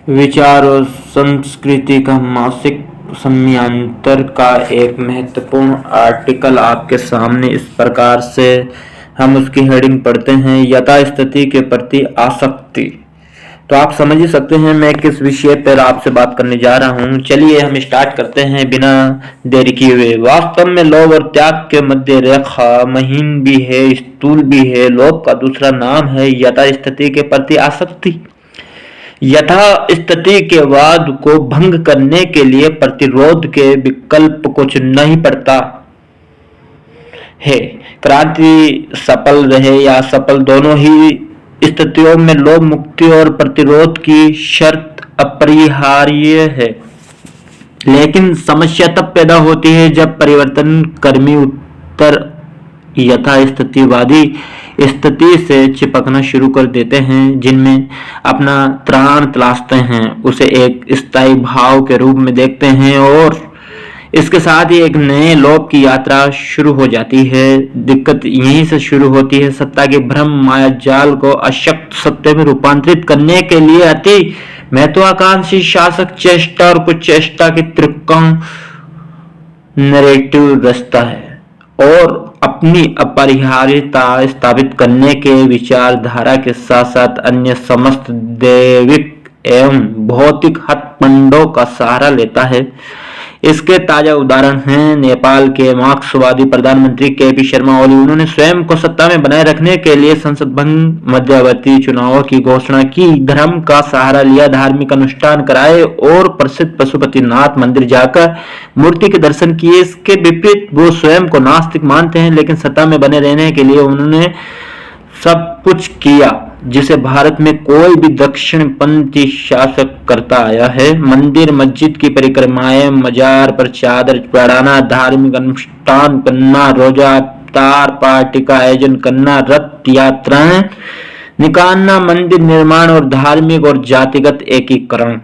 विचार और संस्कृति का मासिक समयांतर का एक महत्वपूर्ण आर्टिकल आपके सामने इस प्रकार से हम उसकी हेडिंग पढ़ते हैं, यथास्थिति के प्रति आसक्ति। तो आप समझ ही सकते हैं मैं किस विषय पर आपसे बात करने जा रहा हूं। चलिए हम स्टार्ट करते हैं बिना देरी किए हुए। वास्तव में लोभ और त्याग के मध्य रेखा महीन भी है, स्थूल भी है। लोभ का दूसरा नाम है यथास्थिति के प्रति आसक्ति। यथास्थिति के वाद को भंग करने के लिए प्रतिरोध के विकल्प को चुनना ही पड़ता है। क्रांति सफल रहे या असफल, दोनों ही स्थितियों में लोभ मुक्ति और प्रतिरोध की शर्त अपरिहार्य है। लेकिन समस्या तब पैदा होती है जब परिवर्तन कर्मी उत्तर यथास्थितिवादी स्थिति से चिपकना शुरू कर देते हैं, जिनमें अपना त्राण तलाशते हैं, उसे एक स्थायी भाव के रूप में देखते हैं और इसके साथ ही एक नए लोभ की यात्रा शुरू हो जाती है। दिक्कत यहीं से शुरू होती है। सत्ता के भ्रम माया जाल को अशक्त सत्य में रूपांतरित करने के लिए अति महत्वाकांक्षी शासक चेष्टा और कुछ चेष्टा की त्रिकोण नैरेटिव रचता है और अपनी अपरिहार्यता स्थापित करने के विचारधारा के साथ साथ अन्य समस्त दैविक एवं भौतिक हथकंडों का सहारा लेता है। इसके ताजा उदाहरण हैं नेपाल के मार्क्सवादी प्रधानमंत्री के.पी. शर्मा ओली। उन्होंने स्वयं को सत्ता में बनाए रखने के लिए संसद भंग, मध्यावर्ती चुनावों की घोषणा की, धर्म का सहारा लिया, धार्मिक अनुष्ठान कराए और प्रसिद्ध पशुपतिनाथ मंदिर जाकर मूर्ति के दर्शन किए। इसके विपरीत वो स्वयं को नास्तिक मानते हैं, लेकिन सत्ता में बने रहने के लिए उन्होंने सब कुछ किया जिसे भारत में कोई भी दक्षिणपंथी शासक करता आया है। मंदिर मस्जिद की परिक्रमाएं, मजार पर चादर चढ़ाना, धार्मिक अनुष्ठान करना, रोजा इफ्तार पार्टी का आयोजन करना, रथ यात्राएं निकालना, मंदिर निर्माण और धार्मिक और जातिगत एकीकरण।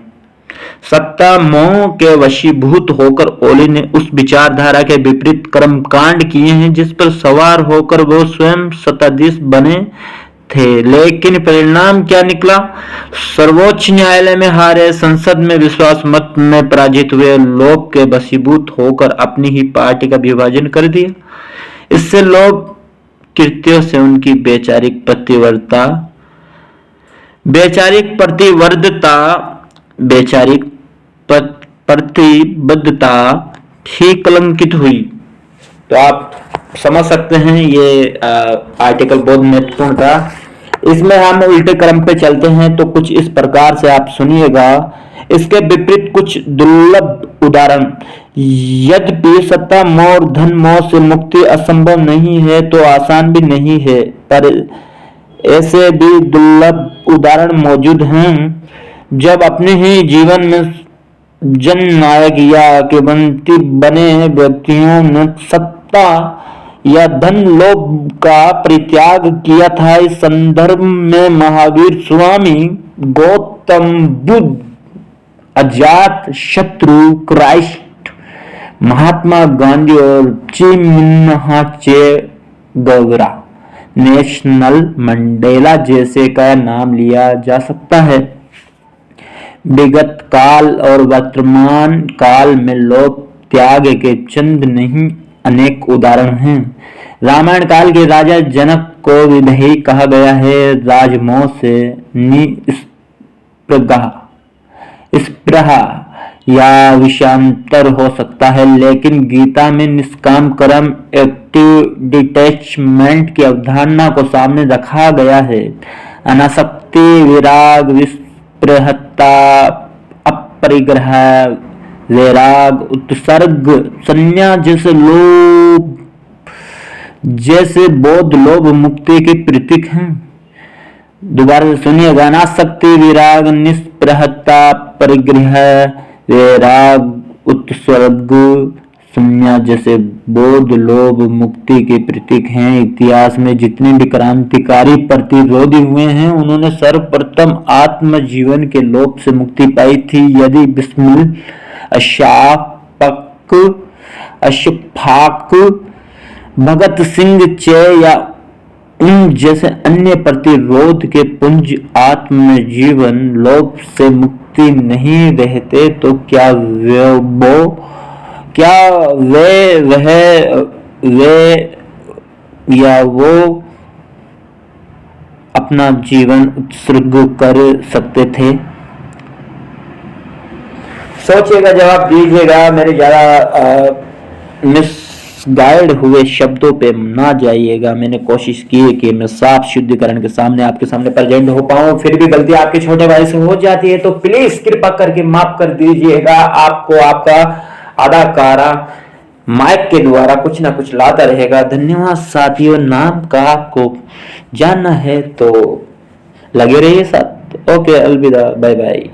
सत्ता मोह के वशीभूत होकर ओली ने उस विचारधारा के विपरीत कर्मकांड किए हैं जिस पर सवार होकर वो स्वयं सत्ताधीश बने थे। लेकिन परिणाम क्या निकला? सर्वोच्च न्यायालय में हारे, संसद में विश्वास मत में पराजित हुए, लोभ के वशीभूत होकर अपनी ही पार्टी का विभाजन कर दिया। इससे लोभ कृत्यों से उनकी वैचारिक प्रतिबद्धता ही कलंकित हुई। तो आप समझ सकते हैं ये आर्टिकल बहुत महत्वपूर्ण था। इसमें हम उल्टे क्रम पे चलते हैं तो कुछ इस प्रकार से आप सुनिएगा। इसके विपरीत कुछ दुर्लभ उदाहरण। यद्यपि सत्ता मोह और धन मोह से मुक्ति असंभव नहीं है तो आसान भी नहीं है, पर ऐसे भी दुर्लभ उदाहरण मौजूद हैं जब अपने ही जीवन में जननायक या किंवदंती बने व्यक्तियों ने सत्ता या धन लोभ का परित्याग किया था। इस संदर्भ में महावीर स्वामी, गौतम बुद्ध, अजात शत्रु क्राइस्ट, महात्मा गांधी और चिमिन्हा चेगुवेरा, नेल्सन मंडेला जैसे का नाम लिया जा सकता है। विगत काल और वर्तमान काल में लोभ त्याग के चंद नहीं अनेक उदाहरण हैं। रामायण काल के राजा जनक को विधेयी कहा गया है। राजमोह से स्पृहा या विषयांतर हो सकता है, लेकिन गीता में निष्काम कर्म, एक्टिव डिटैचमेंट की अवधारणा को सामने रखा गया है। अनासक्ति, विराग, विस्पृहता, अपरिग्रह, वैराग, उत्सर्ग, संन्यास जैसे बौद्ध लोभ मुक्ति के प्रतीक हैं। दोबारा से सुनिएगा। अनासक्ति, विराग, निस्पृहता, परिग्रह, वैराग, उत्सर्ग, संन्यास जैसे बौद्ध लोभ मुक्ति के प्रतीक हैं। इतिहास में जितने भी क्रांतिकारी प्रतिरोधी हुए हैं उन्होंने सर्वप्रथम आत्म जीवन के लोभ से मुक्ति पाई थी। यदि बिस्मिल, अशफाक, भगत सिंह, चे या उन जैसे अन्य प्रतिरोध के पुंज आत्म जीवन लोभ से मुक्ति नहीं रहते, तो क्या वे या वो अपना जीवन उत्सर्ग कर सकते थे? सोचिएगा, जवाब दीजिएगा। मेरे ज्यादा मिसगाइड हुए शब्दों पे ना जाइएगा। मैंने कोशिश की है कि मैं साफ शुद्धिकरण के सामने आपके सामने प्रेजेंट हो पाऊं, फिर भी गलती आपके छोटे भाई से हो जाती है तो प्लीज कृपा करके माफ कर दीजिएगा। आपको आपका अदाकारा माइक के द्वारा कुछ ना कुछ लाता रहेगा। धन्यवाद साथियों। नाम का आपको जानना है तो लगे रहिए साथ। ओके, अलविदा, बाय बाय।